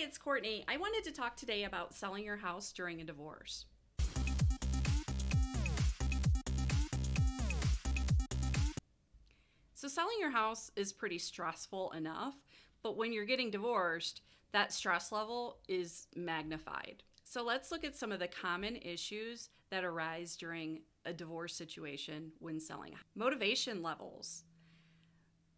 it's Courtney. I wanted to talk today about selling your house during a divorce. So selling your house is pretty stressful enough, but when you're getting divorced, that stress level is magnified. So let's look at some of the common issues that arise during a divorce situation when selling. Motivation levels.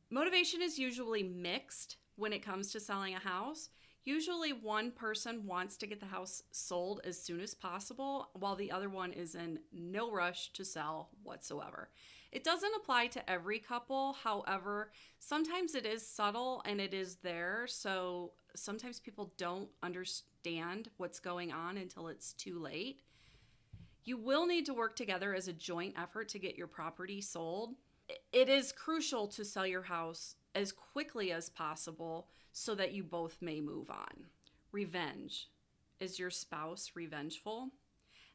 Motivation is usually mixed when it comes to selling a house. Usually one person wants to get the house sold as soon as possible, while the other one is in no rush to sell whatsoever. It doesn't apply to every couple. However, sometimes it is subtle and it is there. So sometimes people don't understand what's going on until it's too late. You will need to work together as a joint effort to get your property sold. It is crucial to sell your house as quickly as possible so that you both may move on. Revenge. Is your spouse revengeful?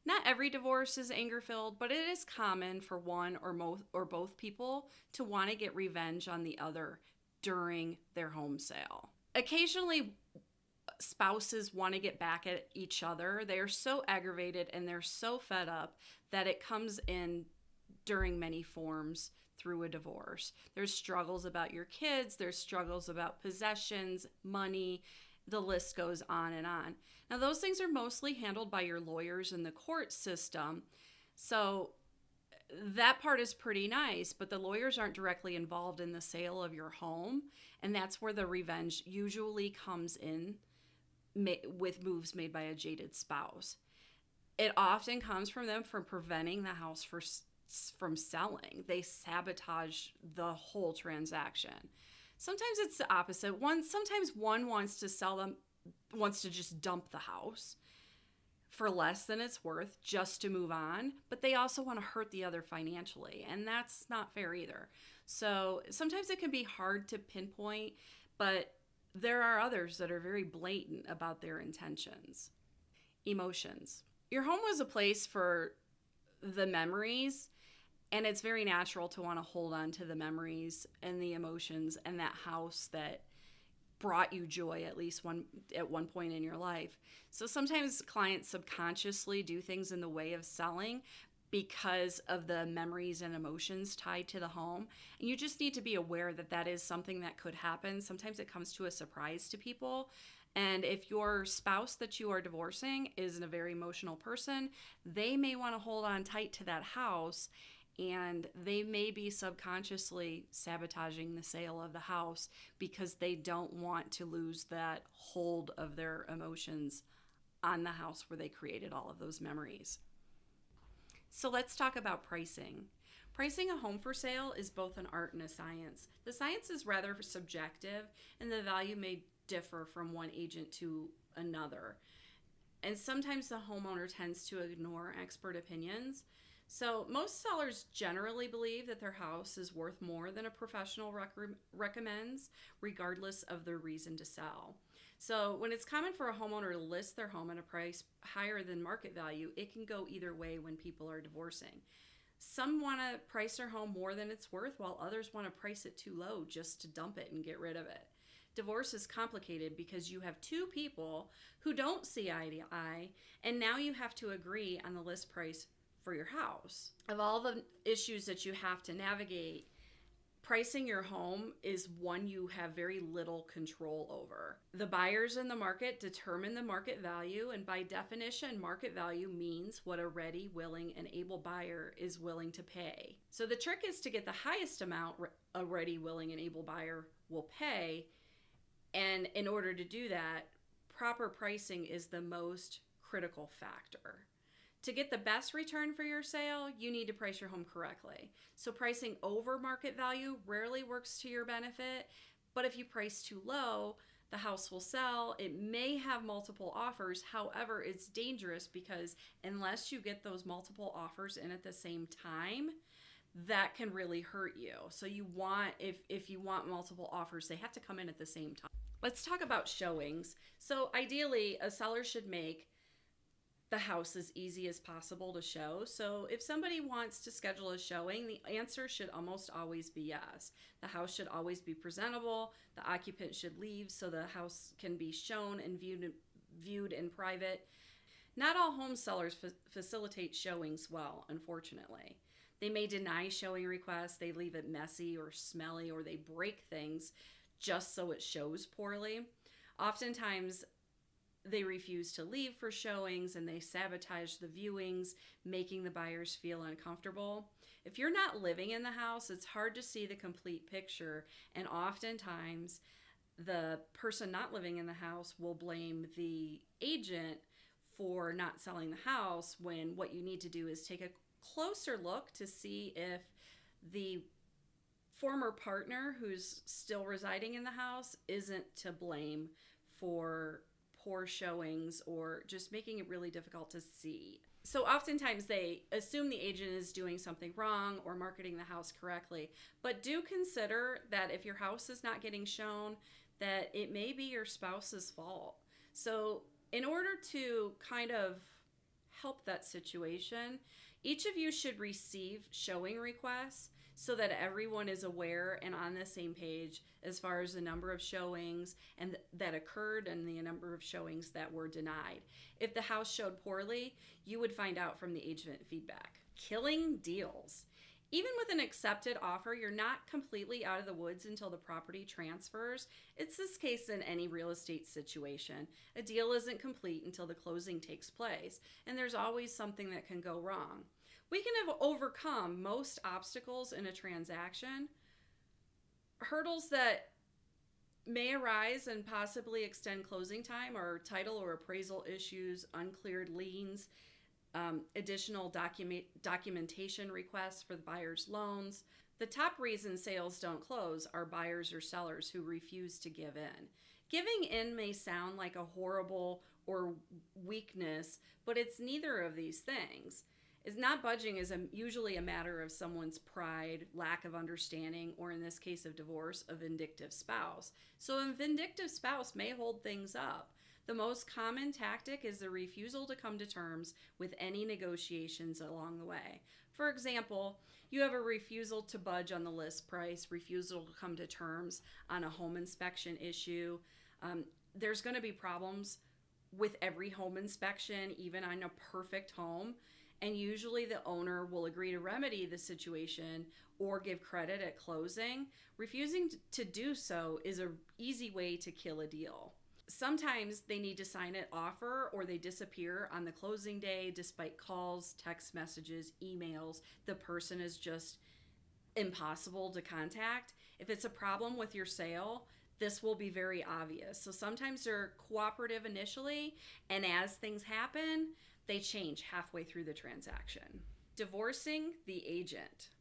Not every divorce is anger-filled, but it is common for one or both people to want to get revenge on the other during their home sale. Occasionally, spouses want to get back at each other. They are so aggravated and they're so fed up that it comes in during many forms through a divorce. There's struggles about your kids, there's struggles about possessions, money, the list goes on and on. Now, those things are mostly handled by your lawyers in the court system, so that part is pretty nice, but the lawyers aren't directly involved in the sale of your home, and that's where the revenge usually comes in with moves made by a jaded spouse. It often comes from them from preventing the house from selling. They sabotage the whole transaction. Sometimes it's the opposite. Sometimes one wants to just dump the house for less than it's worth just to move on, but they also want to hurt the other financially, and that's not fair either. So sometimes it can be hard to pinpoint, but there are others that are very blatant about their intentions. Emotions. Your home was a place for the memories, and it's very natural to want to hold on to the memories and the emotions and that house that brought you joy at one point in your life. So sometimes clients subconsciously do things in the way of selling because of the memories and emotions tied to the home. And you just need to be aware that that is something that could happen. Sometimes it comes to a surprise to people. And if your spouse that you are divorcing is a very emotional person, they may want to hold on tight to that house, and they may be subconsciously sabotaging the sale of the house because they don't want to lose that hold of their emotions on the house where they created all of those memories. So let's talk about pricing. Pricing a home for sale is both an art and a science. The science is rather subjective, and the value may differ from one agent to another. And sometimes the homeowner tends to ignore expert opinions. So most sellers generally believe that their house is worth more than a professional recommends, regardless of their reason to sell. So when it's common for a homeowner to list their home at a price higher than market value, it can go either way when people are divorcing. Some want to price their home more than it's worth, while others want to price it too low just to dump it and get rid of it. Divorce is complicated because you have two people who don't see eye to eye, and now you have to agree on the list price for your house. Of all the issues that you have to navigate, pricing your home is one you have very little control over. The buyers in the market determine the market value, and by definition, market value means what a ready, willing, and able buyer is willing to pay. So the trick is to get the highest amount a ready, willing, and able buyer will pay, and in order to do that, proper pricing is the most critical factor. To get the best return for your sale, you need to price your home correctly. So pricing over market value rarely works to your benefit, but if you price too low, the house will sell. It may have multiple offers. However, it's dangerous because unless you get those multiple offers in at the same time, that can really hurt you. So you want, if you want multiple offers, they have to come in at the same time. Let's talk about showings. So ideally, a seller should make the house as easy as possible to show. So if somebody wants to schedule a showing, the answer should almost always be yes. The house should always be presentable. The occupant should leave so the house can be shown and viewed in private. Not all home sellers facilitate showings well, unfortunately. They may deny showing requests, they leave it messy or smelly, or they break things just so it shows poorly. Oftentimes, they refuse to leave for showings and they sabotage the viewings, making the buyers feel uncomfortable. If you're not living in the house, it's hard to see the complete picture, and oftentimes the person not living in the house will blame the agent for not selling the house, when what you need to do is take a closer look to see if the former partner who's still residing in the house isn't to blame for poor showings or just making it really difficult to see. So oftentimes they assume the agent is doing something wrong or marketing the house correctly, but do consider that if your house is not getting shown, that it may be your spouse's fault. So in order to kind of help that situation, each of you should receive showing requests so that everyone is aware and on the same page as far as the number of showings and that occurred and the number of showings that were denied. If the house showed poorly, you would find out from the agent feedback. Killing deals. Even with an accepted offer, you're not completely out of the woods until the property transfers. It's this case in any real estate situation. A deal isn't complete until the closing takes place, and there's always something that can go wrong. We can have overcome most obstacles in a transaction. Hurdles that may arise and possibly extend closing time are title or appraisal issues, uncleared liens, additional documentation requests for the buyer's loans. The top reason sales don't close are buyers or sellers who refuse to give in. Giving in may sound like a horrible or weakness, but it's neither of these things. Is not budging is usually a matter of someone's pride, lack of understanding, or in this case of divorce, a vindictive spouse. So a vindictive spouse may hold things up. The most common tactic is the refusal to come to terms with any negotiations along the way. For example, you have a refusal to budge on the list price, refusal to come to terms on a home inspection issue. There's going to be problems with every home inspection, even on a perfect home. And usually the owner will agree to remedy the situation or give credit at closing. Refusing to do so is an easy way to kill a deal. Sometimes they need to sign an offer or they disappear on the closing day despite calls, text messages, emails. The person is just impossible to contact. If it's a problem with your sale, this will be very obvious. So sometimes they're cooperative initially, and as things happen, they change halfway through the transaction. Divorcing the agent.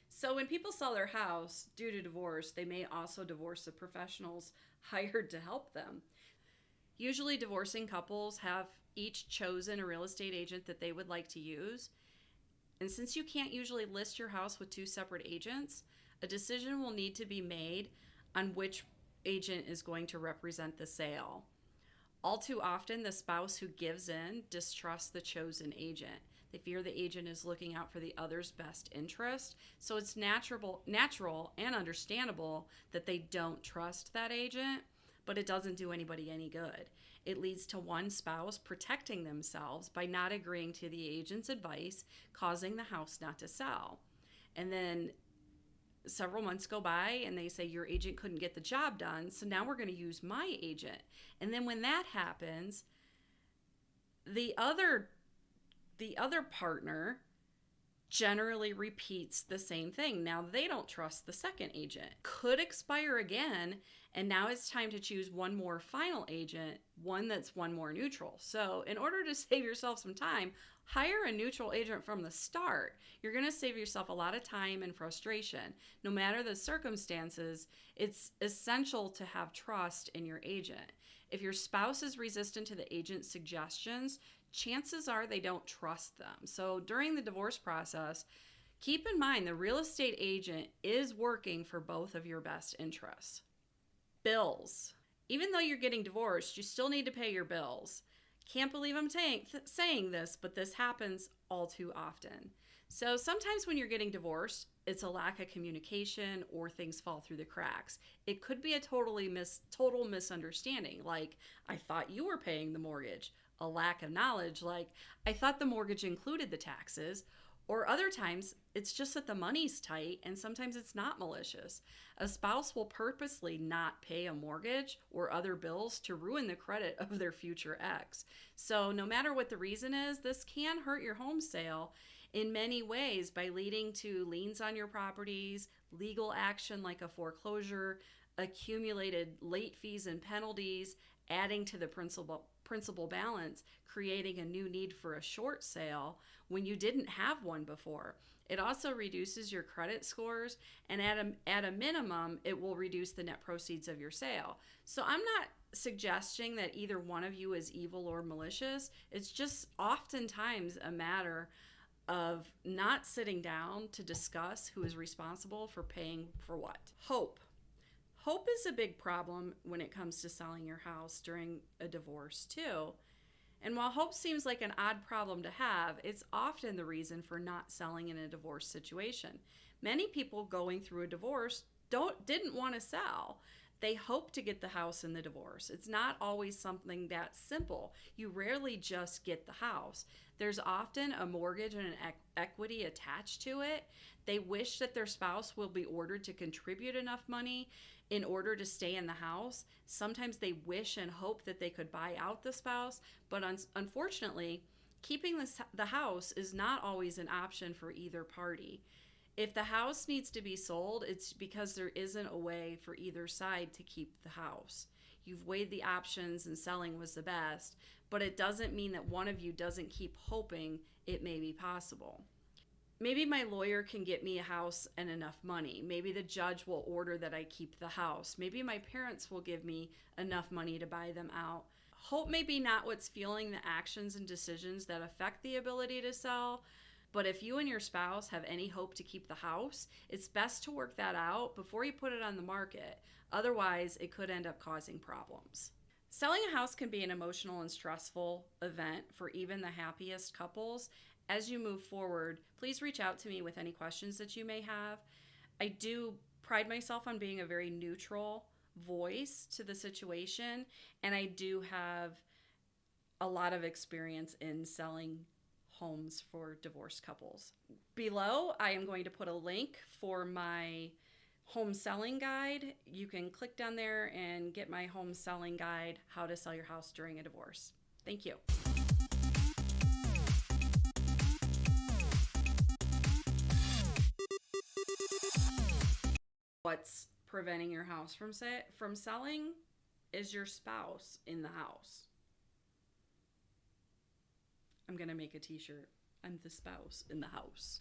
So when people sell their house due to divorce, they may also divorce the professionals hired to help them. Usually divorcing couples have each chosen a real estate agent that they would like to use. And since you can't usually list your house with two separate agents, a decision will need to be made on which agent is going to represent the sale. All too often, the spouse who gives in distrusts the chosen agent. They fear the agent is looking out for the other's best interest. So it's natural and understandable that they don't trust that agent, but it doesn't do anybody any good. It leads to one spouse protecting themselves by not agreeing to the agent's advice, causing the house not to sell. And then several months go by and they say your agent couldn't get the job done, so now we're going to use my agent. And then when that happens, the other partner generally repeats the same thing. Now they don't trust the second agent. Could expire again, and now it's time to choose one more final agent, one that's one more neutral. So in order to save yourself some time, hire a neutral agent from the start. You're going to save yourself a lot of time and frustration. No matter the circumstances, it's essential to have trust in your agent. If your spouse is resistant to the agent's suggestions, chances are they don't trust them. So during the divorce process, keep in mind the real estate agent is working for both of your best interests. Bills. Even though you're getting divorced, you still need to pay your bills. Can't believe I'm saying this, but this happens all too often. So sometimes when you're getting divorced, it's a lack of communication or things fall through the cracks. It could be a total misunderstanding, like I thought you were paying the mortgage, a lack of knowledge, like I thought the mortgage included the taxes, or other times it's just that the money's tight and sometimes it's not malicious. A spouse will purposely not pay a mortgage or other bills to ruin the credit of their future ex. So no matter what the reason is, this can hurt your home sale in many ways by leading to liens on your properties, legal action like a foreclosure, accumulated late fees and penalties, adding to the principal balance, creating a new need for a short sale when you didn't have one before. It also reduces your credit scores, and at a minimum, it will reduce the net proceeds of your sale. So I'm not suggesting that either one of you is evil or malicious. It's just oftentimes a matter of not sitting down to discuss who is responsible for paying for what. Hope. Hope is a big problem when it comes to selling your house during a divorce, too. And while hope seems like an odd problem to have, it's often the reason for not selling in a divorce situation. Many people going through a divorce didn't want to sell. They hope to get the house in the divorce. It's not always something that simple. You rarely just get the house. There's often a mortgage and an equity attached to it. They wish that their spouse will be ordered to contribute enough money in order to stay in the house. Sometimes they wish and hope that they could buy out the spouse, but unfortunately, keeping the house is not always an option for either party. If the house needs to be sold, it's because there isn't a way for either side to keep the house. You've weighed the options and selling was the best, but it doesn't mean that one of you doesn't keep hoping it may be possible. Maybe my lawyer can get me a house and enough money. Maybe the judge will order that I keep the house. Maybe my parents will give me enough money to buy them out. Hope may be not what's fueling the actions and decisions that affect the ability to sell, but if you and your spouse have any hope to keep the house, it's best to work that out before you put it on the market. Otherwise, it could end up causing problems. Selling a house can be an emotional and stressful event for even the happiest couples. As you move forward, please reach out to me with any questions that you may have. I do pride myself on being a very neutral voice to the situation, and I do have a lot of experience in selling homes for divorced couples. Below, I am going to put a link for my home selling guide. You can click down there and get my home selling guide, How to Sell Your House During a Divorce. Thank you. What's preventing your house from selling is your spouse in the house. I'm going to make a t-shirt. I'm the spouse in the house.